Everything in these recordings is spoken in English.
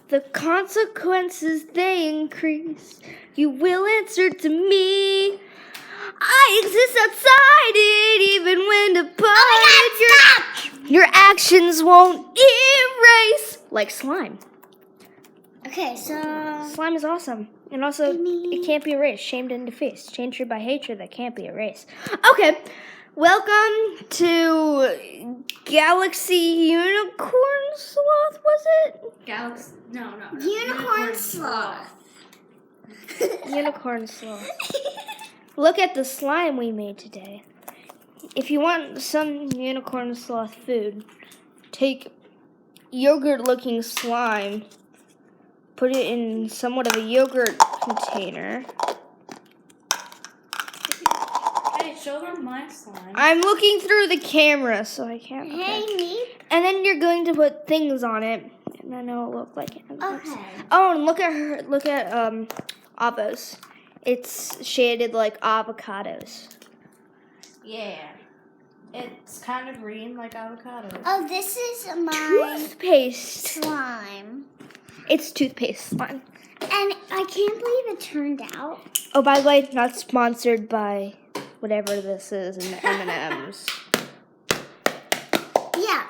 The consequences, they increase. You will answer to me. I exist outside it, even when departed. Your actions won't erase. Like slime. Okay, so Slime is awesome. And also, it can't be erased. Shamed and defaced. Hatred by hatred that can't be erased. Okay. Welcome to Galaxy Unicorn Sloth, was it? No. Unicorn Sloth. Unicorn Sloth. Look at the slime we made today. If you want some Unicorn Sloth food, take yogurt-looking slime, put it in somewhat of a yogurt container. Hey, show them my slime. I'm looking through the camera, so I can't. Hey, me. And then you're going to put things on it, and then it'll look like it. Okay. Oh, and look at avos. It's shaded like avocados. Yeah. It's kind of green like avocado. Oh, this is my Toothpaste. slime. It's toothpaste slime. And I can't believe it turned out. Oh, by the way, not sponsored by whatever this is in the M&Ms. Yeah.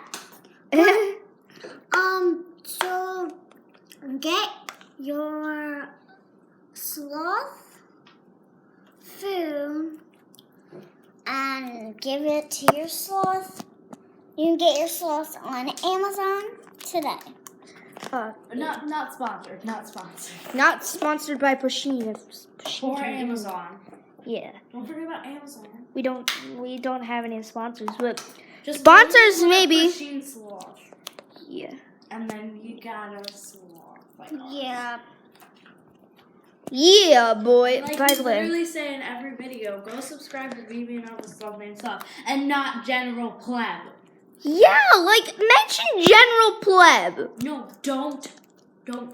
So get your sloth food and give it to your sloth. You can get your sloth on Amazon today. Not sponsored. Not sponsored. Not sponsored by Pusheen. Or Amazon. Yeah, Don't forget about Amazon. we don't have any sponsors, but Just sponsors look at maybe. Pusheen Sloth. Yeah. And then you got a sloth. Like ours. Yeah. Yeah, boy. Like By we the way, literally say in every video, go subscribe to BB and Elvis Stuff Named Stuff, and not General Pleb. yeah, like mention General Pleb. No, don't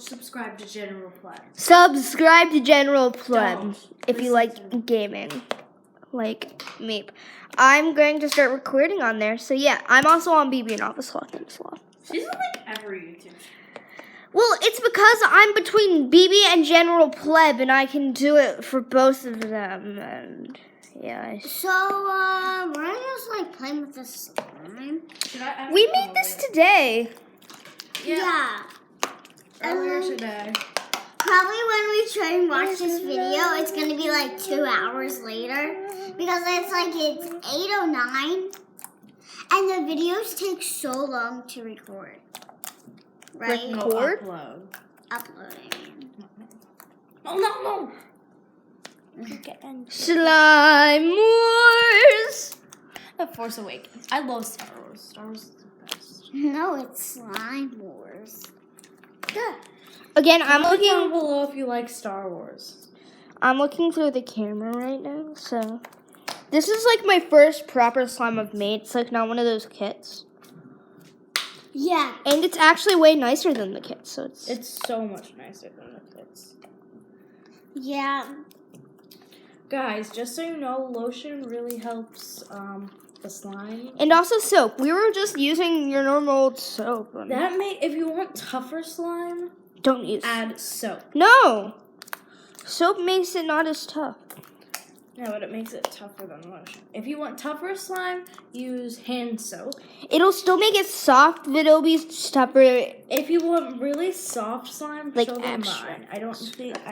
subscribe to General Pleb. Subscribe to General Pleb Don't. if you Listen like to me. gaming, like me. I'm going to start recording on there. So yeah, I'm also on BB and Elvis Sloth and Sloth. She's on like every YouTube. Well, it's because I'm between BB and General Pleb, and I can do it for both of them. And yeah, So, we're just like playing with this slime. we made this today. Yeah. Earlier today. Probably when we try and watch this video, it's going to be like 2 hours later. Because it's 8:09. And the videos take so long to record. Right? No Record? upload. Uploading. No. Okay. Slime Wars. The Force Awakens. I love Star Wars. Star Wars is the best. No, it's Slime Wars. Again, I'm Comment down looking. below if you like Star Wars. I'm looking through the camera right now. So this is like my first proper slime I've made. It's like not one of those kits, Yeah. and it's actually way nicer than the kits. So It's so much nicer than the kids. Yeah. Guys, just so you know, lotion really helps the slime. and also soap. We were just using your normal old soap. That may, if you want tougher slime, Don't use. add soap. No, soap makes it not as tough. No, but it makes it tougher than lotion. If you want tougher slime, use hand soap. It'll still make it soft, but it'll be tougher. If you want really soft slime, Like show them extra. mine. I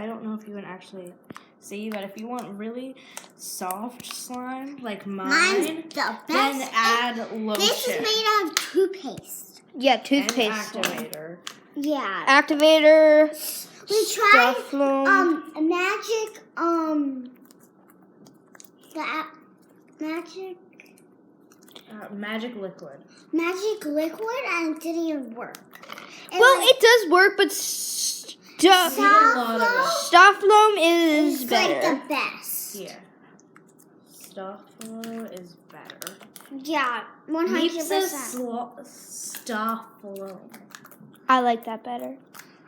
don't know if you can actually see, but if you want really soft slime like Mine's mine, the then best. add lotion. This is made out of toothpaste. Yeah, and toothpaste. activator. Yeah. Activator. We tried Stuff loam. magic Magic liquid. magic liquid and it didn't even work. And Well, like, it does work, but We did a lot of it. stuff loam is it's better. like the best. Yeah. Stuff is better. Yeah, Meep says 100%. stuff loam. I like that better.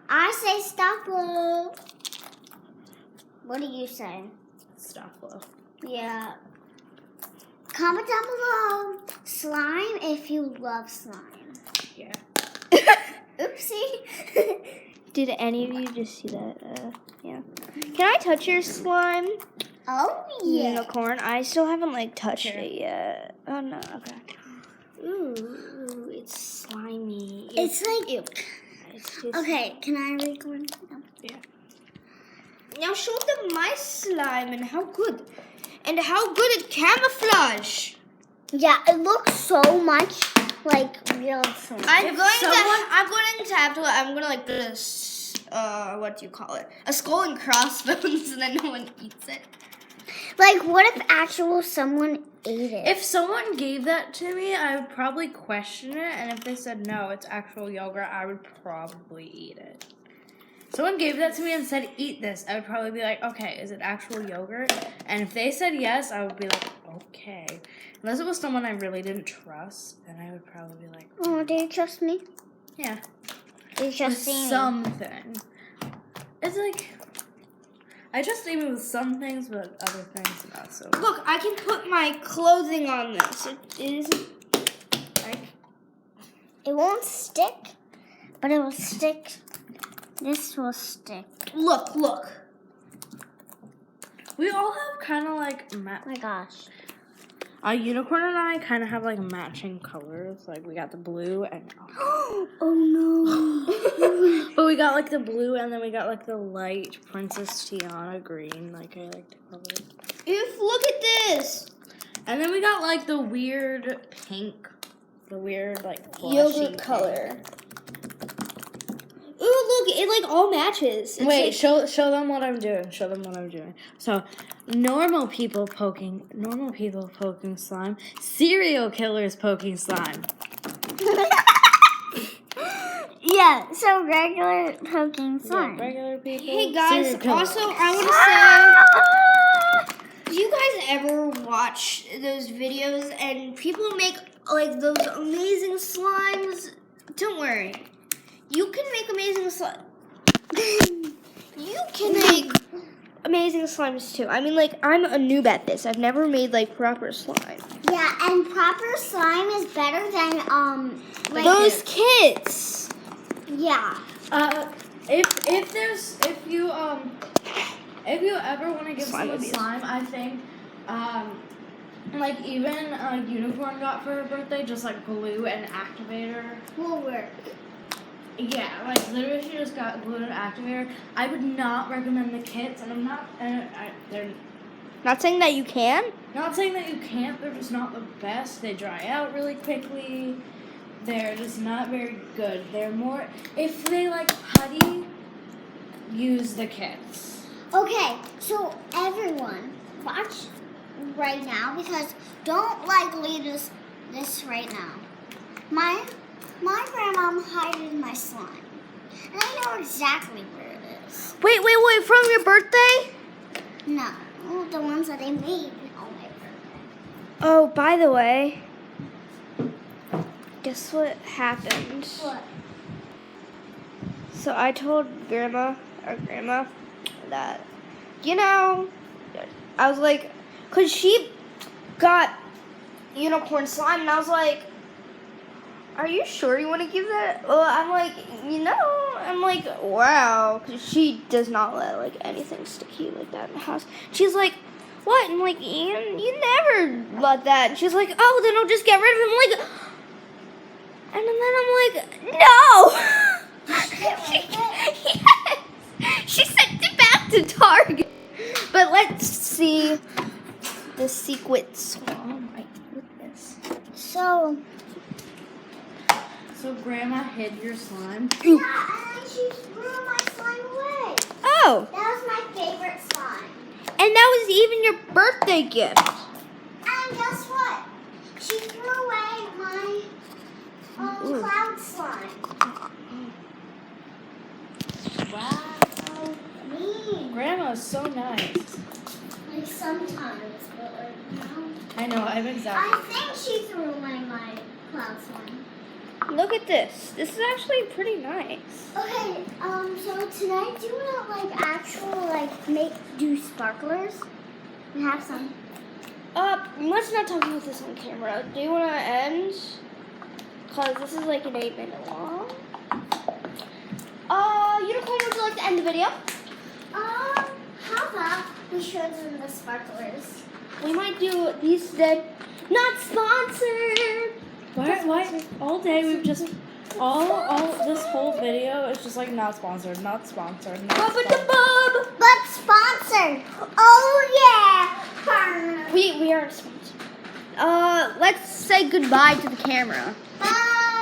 I say stop blue. What do you say? Stuff loam. Yeah. Comment down below slime if you love slime. Yeah. Oopsie. Did any of you just see that? Yeah. Can I touch your slime? Oh yeah. Unicorn. I still haven't like touched Here. it yet. Oh no. Okay. Ooh, it's slimy. It's like Ew. It's just... okay. Can I record? No. Yeah. Now show them my slime and how good it camouflage. Yeah, it looks so much like real slime. I'm going to have to. I'm gonna like this. What do you call it? A skull and crossbones, and then no one eats it. Like, what if actual someone ate it? If someone gave that to me, I would probably question it, and if they said no, it's actual yogurt, I would probably eat it. Someone gave that to me and said, eat this, I would probably be like, okay, is it actual yogurt? And if they said yes, I would be like, okay. Unless it was someone I really didn't trust, then I would probably be like, Oh, do you trust me? yeah. Do you trust Amy? Something. It's like, I trust Amy with some things, but other things not so much. Look, I can put my clothing on this. It isn't. It won't stick, but it will stick. This will stick. Look. We all have kind of like, Oh my gosh. Unicorn and I kind of have like matching colors. Like we got the blue and, Oh no. but we got like the blue and then we got like the light Princess Tiana green, like I like to call it. Look at this. And then we got like the weird pink, the weird like flashy Yogurt pink. color. Ooh, look, it like all matches. It's Wait, like, show them what I'm doing. Show them what I'm doing. So, normal people poking slime. Serial killers poking slime. Yeah, so regular poking slime. Yeah, regular people. hey guys, serial killers. also I want to say, do you guys ever watch those videos and people make like those amazing slimes? Don't worry. You can make amazing slime. You can make amazing slimes too. I mean, like, I'm a noob at this. I've never made like proper slime. Yeah, and proper slime is better than like Those kits. Yeah. If you ever want to give Slime someone abuse. slime, I think like even Unicorn got for her birthday just like glue and activator. Will work. Yeah, like literally she just got glue and activator. I would not recommend the kits, and I'm not. They're Not saying that you can. not saying that you can't. They're just not the best. They dry out really quickly. They're just not very good. They're more if they like putty. Use the kits. Okay, so everyone, watch right now because don't like leave this right now. My grandma hided my slime, and I know exactly where it is. Wait, from your birthday? No, the ones that I made on my birthday. Oh, by the way, guess what happened? What? So I told our grandma, that, you know, I was like, because she got unicorn slime, and I was like, are you sure you want to give that? Well, I'm like, wow, because she does not let, like, anything sticky like that in the house. She's like, what? I'm like, you never let that. And she's like, oh, then I'll just get rid of him. I'm like, and then I'm like, no. Yes. She sent it back to Target. But let's see the secret swamp. Oh my goodness. So Grandma hid your slime. yeah, and then she threw my slime away. Oh, That was my favorite slime. and that was even your birthday gift. And guess what? She threw away my Ooh. cloud slime. Wow. Mean. Grandma's so nice. Like sometimes, but like no. I know. I'm I exactly. think she threw away my cloud slime. Look at this. This is actually pretty nice. Okay, so tonight do you wanna like actual like do sparklers? And have some. Let's not talk about this on camera. Do you want to end? Because this is like an 8-minute long. Unicorn end the video? How about we show them the sparklers? We might do these today. Not sponsored. Why? All day we've just all this whole video is just like not sponsored, not sponsored, not sponsored. Bub-a-da-bub. But sponsored. Oh yeah. We aren't sponsored. Let's say goodbye to the camera. Bye.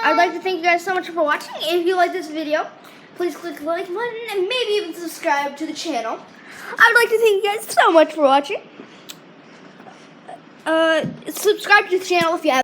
I'd like to thank you guys so much for watching. If you like this video, please click the like button and maybe even subscribe to the channel. I'd like to thank you guys so much for watching. Subscribe to the channel if you have